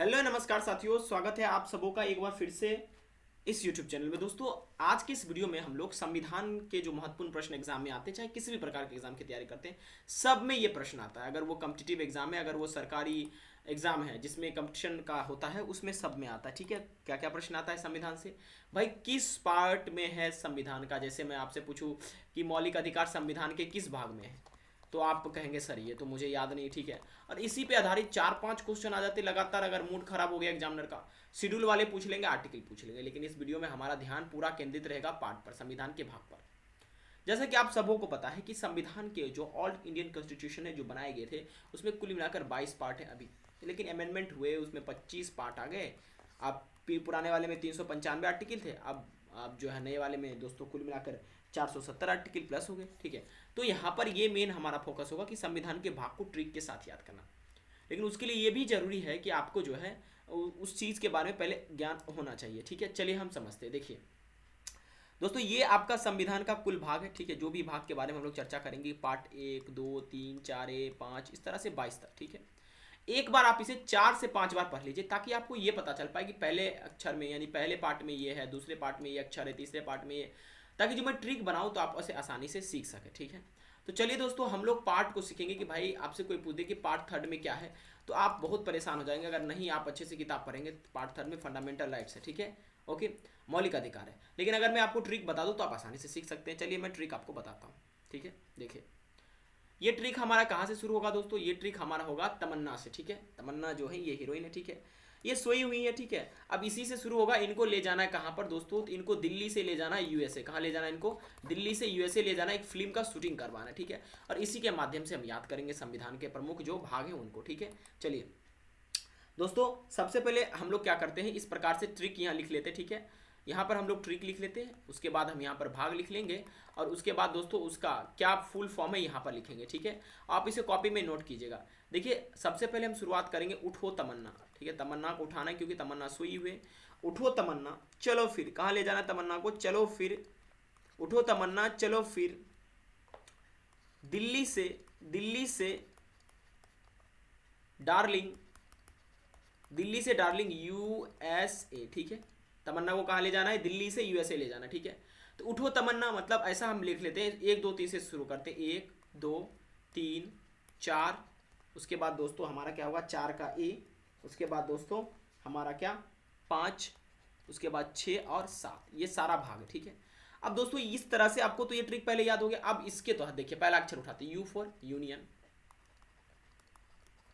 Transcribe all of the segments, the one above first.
Hello नमस्कार साथियों, स्वागत है आप सबों का एक बार फिर से इस YouTube चैनल में। दोस्तों, आज के इस वीडियो में हम लोग संविधान के जो महत्वपूर्ण प्रश्न एग्जाम में आते हैं, चाहे किसी भी प्रकार के एग्जाम की तैयारी करते हैं, सब में ये प्रश्न आता है। अगर वो कॉम्पिटिटिव एग्जाम है, अगर वो सरकारी एग्जाम है जिसमें कंपटीशन का होता है, उसमें सब में आता है। ठीक है, क्या क्या प्रश्न आता है संविधान से? भाई, किस पार्ट में है संविधान का? जैसे मैं आपसे पूछूं कि मौलिक अधिकार संविधान के किस भाग में है, तो आप कहेंगे सर ये तो मुझे याद नहीं। ठीक है, और इसी पे आधारित 4-5 क्वेश्चन आ जाते लगातार। अगर मूड खराब हो गया एग्जामिनर का, शेड्यूल वाले पूछ लेंगे, आर्टिकल पूछ लेंगे, लेकिन इस वीडियो में हमारा ध्यान पूरा केंद्रित रहेगा पार्ट पर, संविधान के भाग पर। जैसा कि आप सबों को पता है कि संविधान के जो ऑल इंडियन कॉन्स्टिट्यूशन है जो बनाए गए थे, उसमें कुल मिलाकर 22 पार्ट है अभी, लेकिन अमेंडमेंट हुए उसमें 25 पार्ट आ गए। अब पुराने वाले में 395 आर्टिकल थे, अब जो है नए वाले में दोस्तों कुल मिलाकर 470 आर्टिकल प्लस हो गए। ठीक है, तो यहाँ पर ये मेन हमारा फोकस होगा कि संविधान के भाग को ट्रिक के साथ याद करना। लेकिन उसके लिए ये भी जरूरी है कि आपको जो है उस चीज़ के बारे में पहले ज्ञान होना चाहिए। ठीक है, चलिए हम समझते हैं। देखिए दोस्तों, ये आपका संविधान का कुल भाग है। ठीक है, जो भी भाग के बारे में हम लोग चर्चा करेंगे, पार्ट 1, 2, 3, 4, 5 इस तरह से 22 तक। ठीक है, एक बार आप इसे 4 से 5 बार पढ़ लीजिए, ताकि आपको ये पता चल पाए कि पहले अक्षर में यानी पहले पार्ट में ये है, दूसरे पार्ट में ये अक्षर है, तीसरे पार्ट में ये, ताकि जो मैं ट्रिक बनाऊँ तो आप उसे आसानी से सीख सके। ठीक है, तो चलिए दोस्तों, हम लोग पार्ट को सीखेंगे कि भाई आपसे कोई पूछे कि पार्ट थर्ड में क्या है, तो आप बहुत परेशान हो जाएंगे अगर नहीं आप अच्छे से किताब पढ़ेंगे। पार्ट थर्ड में फंडामेंटल राइट्स है। ठीक है, ओके, मौलिक अधिकार है। लेकिन अगर मैं आपको ट्रिक बता दूं तो आप आसानी से सीख सकते हैं। चलिए मैं ट्रिक आपको बताता हूँ। ठीक है, देखिए ये ट्रिक हमारा कहाँ से शुरू होगा दोस्तों? ये ट्रिक हमारा होगा तमन्ना से। ठीक है, तमन्ना जो है ये हीरोइन है। ठीक है, ये सोई हुई है। ठीक है, अब इसी से शुरू होगा। इनको ले जाना है कहाँ पर दोस्तों? तो इनको दिल्ली से ले जाना है यूएसए। कहाँ ले जाना है इनको? दिल्ली से यूएसए ले जाना है, एक फिल्म का शूटिंग करवाना है। ठीक है, और इसी के माध्यम से हम याद करेंगे संविधान के प्रमुख जो भाग हैं उनको। ठीक है, चलिए दोस्तों, सबसे पहले हम लोग क्या करते हैं, इस प्रकार से ट्रिक यहाँ लिख लेते हैं। ठीक है, यहाँ पर हम लोग ट्रिक लिख लेते हैं, उसके बाद हम यहाँ पर भाग लिख लेंगे, और उसके बाद दोस्तों उसका क्या फुल फॉर्म है यहाँ पर लिखेंगे। ठीक है, आप इसे कॉपी में नोट कीजिएगा। देखिए सबसे पहले हम शुरुआत करेंगे उठो तमन्ना। ठीक है, तमन्ना को उठाना है क्योंकि तमन्ना सोई हुए। उठो तमन्ना, चलो फिर। कहाँ ले जाना तमन्ना को? चलो फिर, उठो तमन्ना चलो फिर दिल्ली से डार्लिंग, दिल्ली से डार्लिंग यूएसए। ठीक है, तमन्ना को कहाँ ले जाना है? दिल्ली से यूएसए ले जाना। ठीक है, तो उठो तमन्ना मतलब ऐसा हम लिख लेते हैं, 1 2 3 से शुरू करते हैं, 1 2 3 4। उसके बाद दोस्तों हमारा क्या होगा? 4 का ए, उसके बाद दोस्तों हमारा क्या? 5, उसके बाद 6 और 7, ये सारा भाग। ठीक है, अब दोस्तों इस तरह से आपको तो ये ट्रिक पहले याद हो गया। अब इसके तो देखिए पहला अक्षर उठाते, you for union,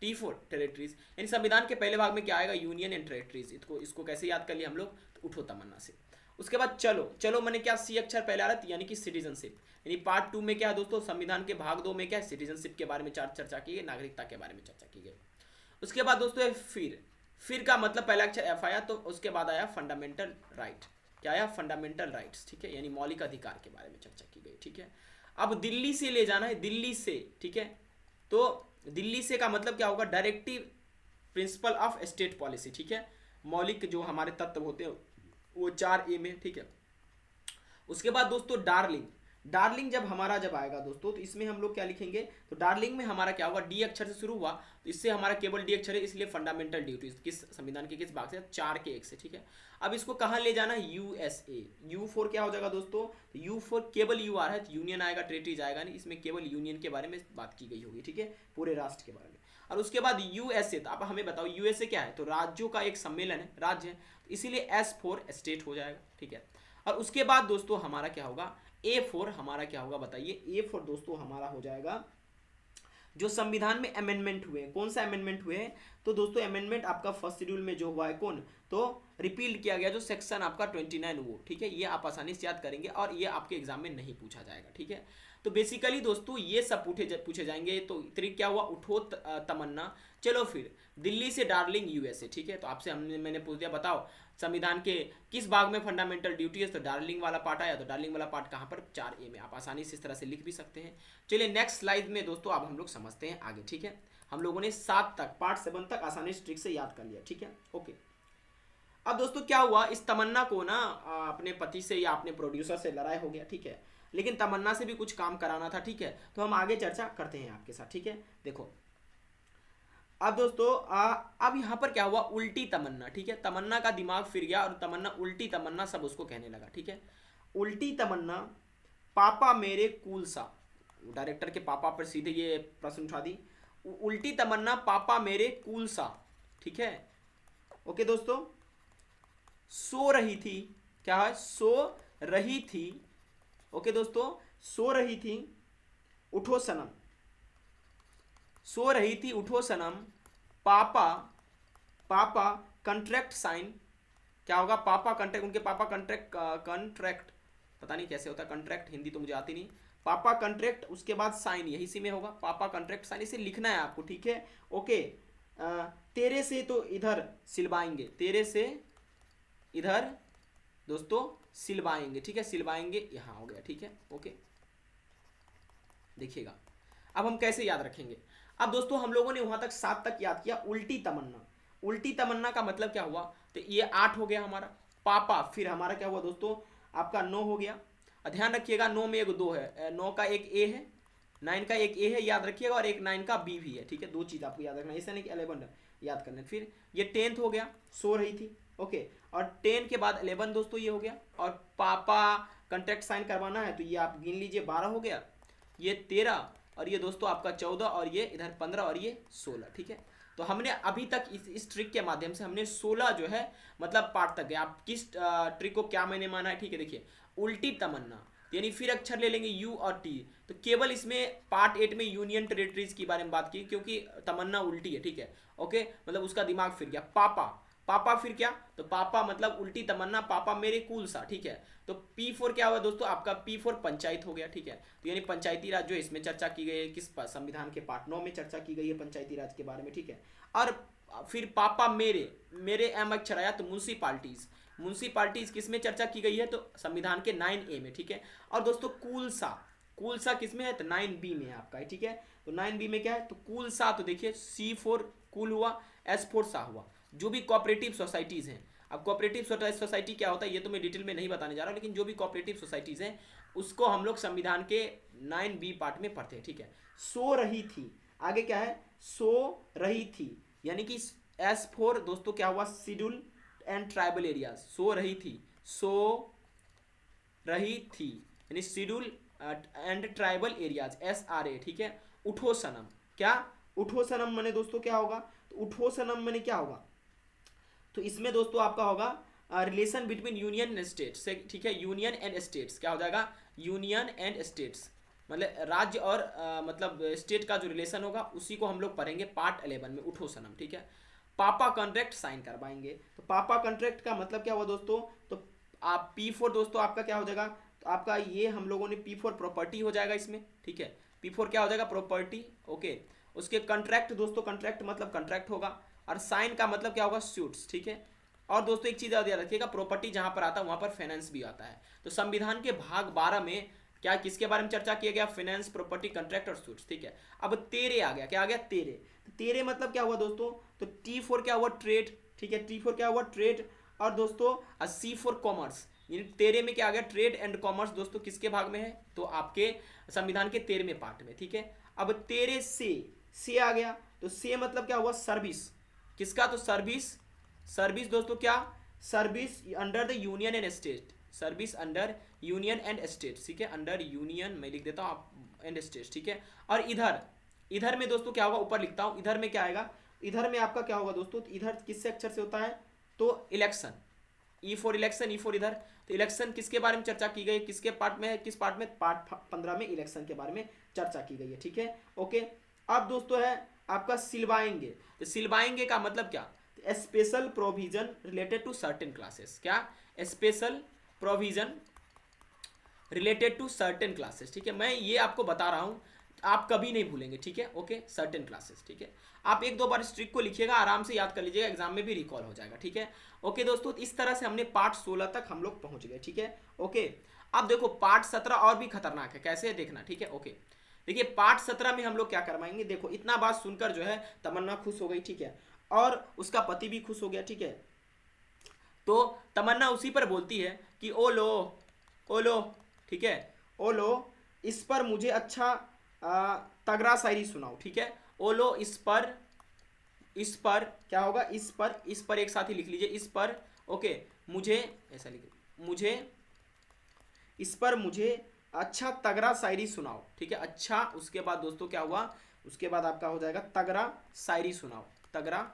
T4 territories, यानी संविधान के पहले भाग में क्या आएगा? Union and territories. इसको इसको कैसे याद कर लिया हम लोग? तो उठो तमन्ना से। उसके बाद चलो, चलो मैंने क्या? सी अक्षर पहले आ रहा था, यानी कि सिटीजनशिप। यानी पार्ट 2 में क्या है दोस्तों? संविधान के भाग 2 में क्या है? सिटीजनशिप के बारे में चर्चा की गई, नागरिकता के बारे में चर्चा की गई। उसके बाद दोस्तों है फिर का मतलब पहला अक्षर एफ आया, तो उसके बाद आया फंडामेंटल राइट। क्या आया? Fundamental rights. ठीक है, यानी मौलिक अधिकार के बारे में चर्चा की गई। ठीक है, अब दिल्ली से ले जाना है, दिल्ली से। ठीक है, तो दिल्ली से का मतलब क्या होगा? Directive principle of state policy. ठीक है, मौलिक जो हमारे तत्व होते हैं वो 4A में। ठीक है, उसके बाद दोस्तों डार्लिंग, डार्लिंग जब आएगा दोस्तों, तो इसमें हम लोग क्या लिखेंगे? तो डार्लिंग में हमारा क्या होगा? डी अक्षर से शुरू हुआ, तो इससे हमारा केवल डी अक्षर है, इसलिए फंडामेंटल ड्यूटीज किस संविधान के किस भाग से? 4 के 1 से। ठीक है, अब इसको कहाँ ले जाना है? यूएसए। यू फोर क्या हो जाएगा दोस्तों? तो यू फोर केवल यू आ रहा है, तो यूनियन आएगा, टेरिटरीज आएगा नहीं, इसमें केवल यूनियन के बारे में बात की गई होगी। ठीक है, पूरे राष्ट्र के बारे में। और उसके बाद यूएसए, तो आप हमें बताओ यूएसए क्या है? तो राज्यों का एक सम्मेलन है, राज्य है, तो इसीलिए S4 स्टेट हो जाएगा। ठीक है, और उसके बाद दोस्तों हमारा क्या होगा? A4 हमारा क्या होगा बताइए? A4 दोस्तों हमारा हो जाएगा जो संविधान में अमेंडमेंट हुए। कौन सा अमेंडमेंट हुए हैं? तो दोस्तों अमेंडमेंट आपका फर्स्ट शेड्यूल में जो हुआ है, कौन? तो रिपील किया गया जो सेक्शन आपका 29 वो। ठीक है, ये आप आसानी से याद करेंगे और ये आपके एग्जाम में नहीं पूछा जाएगा। ठीक है, तो बेसिकली दोस्तों ये सब पूछे जाएंगे। तो तरीका क्या हुआ? उठो तमन्ना चलो फिर दिल्ली से डार्लिंग यूएसए। ठीक है, तो आपसे मैंने पूछ दिया, बताओ संविधान के किस भाग में फंडामेंटल ड्यूटी है? तो डार्लिंग वाला पार्ट आया, तो डार्लिंग वाला पार्ट कहाँ पर? 4A में। आप आसानी से इस तरह से लिख भी सकते हैं। चलिए नेक्स्ट स्लाइड में दोस्तों अब हम लोग समझते हैं आगे। ठीक है, हम लोगों ने 7 तक, पार्ट 7 तक आसानी से ट्रिक से याद कर लिया। ठीक है, ओके। अब दोस्तों क्या हुआ? इस तमन्ना को ना अपने पति से या अपने प्रोड्यूसर से लड़ाई हो गया। ठीक है, लेकिन तमन्ना से भी कुछ काम कराना था। ठीक है, तो हम आगे चर्चा करते हैं आपके साथ। ठीक है, देखो अब दोस्तों अब यहाँ पर क्या हुआ, उल्टी तमन्ना, ठीक है, तमन्ना का दिमाग फिर गया और तमन्ना उल्टी तमन्ना सब उसको कहने लगा, ठीक है। उल्टी तमन्ना पापा मेरे कूल सा, डायरेक्टर के पापा पर सीधे ये प्रश्न उठा दी। उल्टी तमन्ना पापा मेरे कूल सा, ठीक है। ओके दोस्तों, सो रही थी, क्या है, सो रही थी। ओके दोस्तों, सो रही थी, उठो सनम, सो रही थी उठो सनम, पापा, पापा कंट्रैक्ट साइन, क्या होगा, पापा कंट्रैक्ट, उनके पापा कंट्रैक्ट, कंट्रैक्ट पता नहीं कैसे होता है कंट्रैक्ट, हिंदी तो मुझे आती नहीं। पापा कंट्रैक्ट, उसके बाद साइन, यही सी में होगा, पापा कंट्रैक्ट साइन, इसे लिखना है आपको, ठीक है। ओके, तेरे से तो इधर सिलवाएंगे, तेरे से इधर दोस्तों सिलवाएंगे, ठीक है, सिलवाएंगे, यहाँ हो गया, ठीक है। ओके, देखिएगा अब हम कैसे याद रखेंगे। अब दोस्तों हम लोगों ने वहां तक 7 तक याद किया। उल्टी तमन्ना, उल्टी तमन्ना का मतलब क्या हुआ, तो ये 8 हो गया हमारा। पापा, फिर हमारा क्या हुआ दोस्तों, आपका 9 हो गया। ध्यान रखिएगा 9 में एक 2 है, 9 का एक ए है, 9 का एक ए है, याद रखिएगा, और एक 9 का बी भी है, ठीक है। 2 चीज़ आपको याद रखना, ऐसा नहीं कि 11 याद करना। फिर ये 10th हो गया, सो रही थी, ओके। और 10 के बाद 11 दोस्तों ये हो गया, और पापा कंट्रैक्ट साइन करवाना है तो ये आप गिन लीजिए, 12 हो गया, ये 13, और ये दोस्तों आपका 14, और ये इधर 15, और ये 16, ठीक है। तो हमने अभी तक इस ट्रिक के माध्यम से हमने 16 जो है मतलब पार्ट तक गए। आप किस ट्रिक को क्या मैंने माना है, ठीक है। देखिए, उल्टी तमन्ना, यानी फिर अक्षर ले लेंगे यू और टी, तो केवल इसमें पार्ट 8 में यूनियन टेरिटरीज के बारे में बात की, क्योंकि तमन्ना उल्टी है, ठीक है। ओके, मतलब उसका दिमाग फिर गया। पापा, पापा फिर क्या, तो पापा मतलब उल्टी तमन्ना पापा मेरे कूल सा, ठीक है। तो P4 क्या हुआ दोस्तों, आपका P4 पंचायत हो गया, ठीक है। तो यानी पंचायती राज जो इसमें चर्चा की गई है, किस संविधान के पार्ट 9 में चर्चा की गई है पंचायती राज के बारे में, ठीक है। और फिर पापा मेरे, मेरे एम अक्षर आया तो म्यूनसिपालिटीज, म्यूनसिपालिटीज किस में चर्चा की गई है, तो संविधान के 9A में, ठीक है। और दोस्तों कूल सा, कूल सा किस में है, तो 9B में आपका है, ठीक है। तो 9B में क्या है, तो कूल सा, तो देखिए C4 कूल हुआ, S4 सा हुआ। जो भी कोऑपरेटिव सोसाइटीज़ हैं, अब कोऑपरेटिव सोसाइटी क्या होता है ये तो मैं डिटेल में नहीं बताने जा रहा हूँ, लेकिन जो भी कोऑपरेटिव सोसाइटीज़ हैं उसको हम लोग संविधान के 9B पार्ट में पढ़ते हैं, ठीक है। सो रही थी, आगे क्या है, सो रही थी, यानी कि S4 दोस्तों क्या हुआ, शेड्यूल एंड ट्राइबल एरियाज, सो रही थी, सो रही थी, यानी schedule and tribal areas, SRA, ठीक है। उठो सनम, क्या, उठो सनम मैंने दोस्तों क्या होगा, तो उठो सनम मैंने क्या होगा, तो इसमें दोस्तों आपका होगा relation between union and states, ठीक है। यूनियन एंड स्टेट्स क्या हो जाएगा, यूनियन एंड स्टेट्स, मतलब राज्य और मतलब स्टेट का जो रिलेशन होगा उसी को हम लोग पढ़ेंगे पार्ट 11 में, उठो सनम, ठीक है। पापा कॉन्ट्रैक्ट साइन करवाएंगे, तो पापा कॉन्ट्रैक्ट का मतलब क्या हुआ दोस्तों, तो आप P4 दोस्तों आपका क्या हो जाएगा, तो आपका ये हम लोगों ने P4 प्रॉपर्टी हो जाएगा इसमें, ठीक है। P4 क्या हो जाएगा, प्रॉपर्टी, ओके। उसके कॉन्ट्रैक्ट दोस्तों, कॉन्ट्रैक्ट मतलब कॉन्ट्रैक्ट होगा, और साइन का मतलब क्या होगा, सूट्स, ठीक है। और दोस्तों एक चीज़ याद रखिएगा, प्रॉपर्टी जहां पर आता है वहां पर फाइनेंस भी आता है। तो संविधान के भाग 12 में क्या किसके बारे में चर्चा किया गया, फाइनेंस, प्रॉपर्टी, कॉन्ट्रैक्ट और सूट्स, ठीक है। अब 13 आ गया, क्या आ गया, 13, तो 13 मतलब क्या हुआ दोस्तों, तो T4 क्या हुआ, ट्रेड, ठीक है। T4 क्या हुआ, ट्रेड, और दोस्तों C4 कॉमर्स, यानी 13 में क्या आ गया, ट्रेड एंड कॉमर्स दोस्तों किसके भाग में है, तो आपके संविधान के 13वें पार्ट में, ठीक है। अब 13 से आ गया, तो से मतलब क्या हुआ, सर्विस, किसका, तो सर्विस, सर्विस दोस्तों क्या, service under the union and state, service under union and state, ठीक है। अंडर यूनियन मैं लिख देता हूँ, आप एंड स्टेट, ठीक है। और इधर, इधर में दोस्तों क्या होगा, ऊपर लिखता हूँ, इधर में क्या आएगा, इधर में आपका क्या होगा दोस्तों, तो इधर किससे अक्षर से होता है, तो इलेक्शन, E4 इलेक्शन, E4 इधर, तो इलेक्शन किसके बारे में चर्चा की गई, किसके पार्ट में है, किस पार्ट में, पार्ट 15 में इलेक्शन के बारे में चर्चा की गई है, ठीक है। ओके, अब दोस्तों है आपका सिलवाएंगे, तो सिलवाएंगे का मतलब क्या, special provision related to certain classes, क्या, special provision related to certain classes, ठीक है। मैं ये आपको बता रहा हूँ, आप कभी नहीं भूलेंगे, ठीक है। ओके, सर्टेन क्लासेस, ठीक है। आप एक दो बार इस ट्रिक को लिखिएगा, आराम से याद कर लीजिएगा, एग्जाम में भी रिकॉल हो जाएगा, ठीक है। ओके दोस्तों, इस तरह से हमने पार्ट 16 तक हम लोग पहुंच गए, ठीक है। ओके, अब देखो पार्ट 17 और भी खतरनाक है, कैसे है देखना, ठीक है। ओके, देखिए पार्ट 17 में हम लोग क्या करवाएंगे, देखो इतना बात सुनकर जो है तमन्ना खुश हो गई, ठीक है, और उसका पति भी खुश हो गया, ठीक है। तो तमन्ना उसी पर बोलती है कि ओ लो, ओ लो, ठीक है, ओ लो, इस पर मुझे अच्छा तगड़ा शायरी सुनाओ, ठीक है। ओ लो, इस पर इस पर क्या होगा, इस पर एक साथ ही लिख लीजिए, इस पर ओके मुझे, ऐसा लिख मुझे, इस पर मुझे अच्छा तगड़ा शायरी सुनाओ, ठीक है। अच्छा उसके बाद दोस्तों क्या हुआ, उसके बाद आपका हो जाएगा तगड़ा शायरी सुनाओ, तगड़ा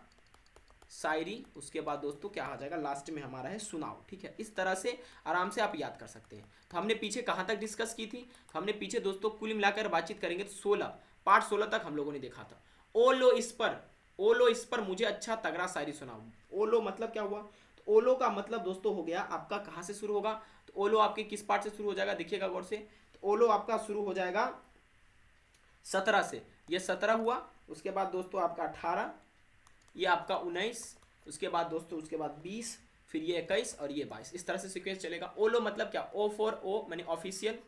शायरी, उसके बाद दोस्तों क्या आ जाएगा लास्ट में हमारा है सुनाओ, ठीक है। इस तरह से आराम से आप याद कर सकते हैं। तो हमने पीछे कहाँ तक डिस्कस की थी, तो हमने पीछे दोस्तों कुल मिलाकर बातचीत करेंगे तो 16 पार्ट 16 तक हम लोगों ने देखा था। ओ लो इस पर, ओ लो इस पर मुझे अच्छा तगड़ा शायरी सुनाओ। ओ लो मतलब क्या हुआ, तो ओलो का मतलब दोस्तों हो गया आपका कहाँ से शुरू होगा, तो ओलो आपके किस पार्ट से शुरू हो जाएगा, देखिएगा गौर से, तो ओलो आपका शुरू हो जाएगा 17 से, ये 17 हुआ, उसके बाद दोस्तों आपका 18, ये आपका 19, उसके बाद दोस्तों उसके बाद 20, फिर ये 21 और ये 22, इस तरह से सीक्वेंस चलेगा। ओलो मतलब क्या, ओ फॉर ओ माने ऑफिशियल,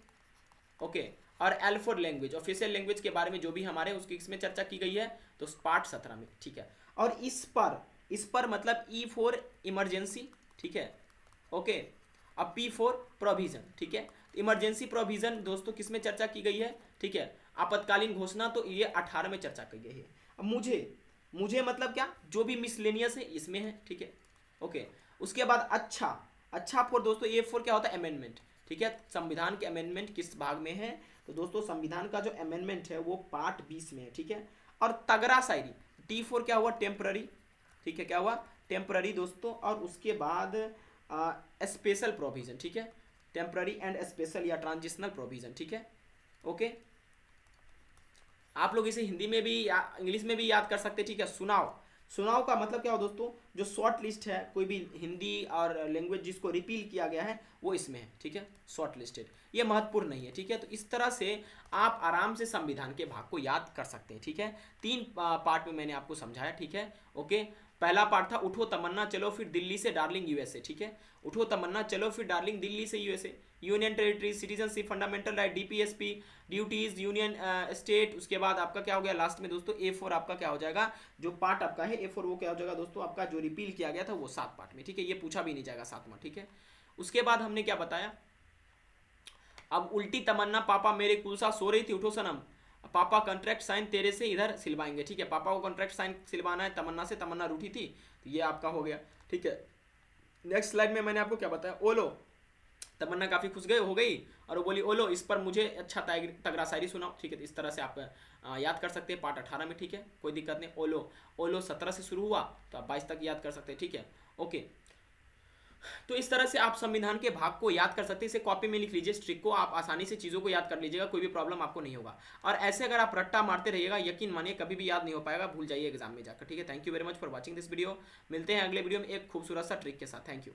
ओके, और L for language, official language के बारे में जो भी हमारे उसकी इसमें चर्चा की गई है, तो पार्ट 17 में, ठीक है। और इस पर मतलब ई फॉर इमरजेंसी, ठीक है, ओके। अब पी फॉर प्रोविजन, ठीक है। इमरजेंसी प्रोविजन दोस्तों किस में चर्चा की गई है, ठीक है, आपातकालीन घोषणा, तो ये 18 में चर्चा की गई है। अब मुझे मतलब क्या, जो भी मिसलेनियस है इसमें है, ठीक है, ओके। उसके बाद अच्छा फॉर दोस्तों, ये फॉर क्या होता है, अमेंडमेंट, ठीक है। संविधान के अमेंडमेंट किस भाग में है, तो दोस्तों संविधान का जो अमेंडमेंट है वो पार्ट 20 में है, ठीक है। और तगड़ा शायरी, टी फॉर क्या हुआ, टेम्पररी, ठीक है, क्या हुआ, टेम्पररी दोस्तों। और उसके बाद स्पेशल प्रोविजन, ठीक है, टेम्पररी एंड स्पेशल या ट्रांजिशनल प्रोविजन, ठीक है, ओके। आप लोग इसे हिंदी में भी या इंग्लिश में भी याद कर सकते हैं, ठीक है। सुनाओ का मतलब क्या हो दोस्तों, जो शॉर्ट लिस्ट है, कोई भी हिंदी और लैंग्वेज जिसको रिपील किया गया है वो इसमें है, ठीक है, शॉर्ट लिस्टेड, ये महत्वपूर्ण नहीं है, ठीक है। तो इस तरह से आप आराम से संविधान के भाग को याद कर सकते हैं, ठीक है। 3 पार्ट में मैंने आपको समझाया, ठीक है, ओके। पहला पार्ट था उठो तमन्ना चलो फिर दिल्ली से डार्लिंग यूएसए, ठीक है, उठो तमन्ना चलो फिर डार्लिंग दिल्ली से USA, union territory, citizenship, fundamental right, DPSP, duties, union state. उसके बाद आपका क्या हो गया लास्ट में दोस्तों, A4 आपका क्या हो जाएगा, जो पार्ट आपका है A4 वो क्या हो जाएगा दोस्तों, आपका जो रिपील किया गया था वो 7 पार्ट में, ठीक है, ये पूछा भी नहीं जाएगा 7वां, ठीक है। उसके बाद हमने क्या बताया, अब उल्टी तमन्ना, पापा मेरे कुलसा सो रही थी उठो सनम, पापा कॉन्ट्रैक्ट साइन तेरे से इधर सिलवाएंगे, ठीक है, पापा को कॉन्ट्रैक्ट साइन सिलवाना है तमन्ना से, तमन्ना रूठी थी, तो ये आपका हो गया, ठीक है। नेक्स्ट स्लाइड में मैंने आपको क्या बताया, ओलो, तमन्ना काफ़ी खुश गए हो गई और वो बोली ओलो इस पर मुझे अच्छा तगड़ा शायरी सुनाओ, ठीक है। तो इस तरह से आप याद कर सकते हैं पार्ट 18 में, ठीक है, कोई दिक्कत नहीं। ओलो 17 से शुरू हुआ तो आप 22 तक याद कर सकते हैं, ठीक है, ओके। तो इस तरह से आप संविधान के भाग को याद कर सकते हैं, इसे कॉपी में लिख लीजिए स्ट्रिक को, आप आसानी से चीज़ों को याद कर लीजिएगा, कोई भी प्रॉब्लम आपको नहीं होगा। और ऐसे अगर आप रट्टा मारते रहिएगा, यकीन मानिए कभी भी याद नहीं हो पाएगा, भूल जाइए एग्जाम में जाकर, ठीक है। Thank you very much for watching this video, मिलते हैं अगले वीडियो में एक खूबसूरत सा ट्रिक के साथ, थैंक यू।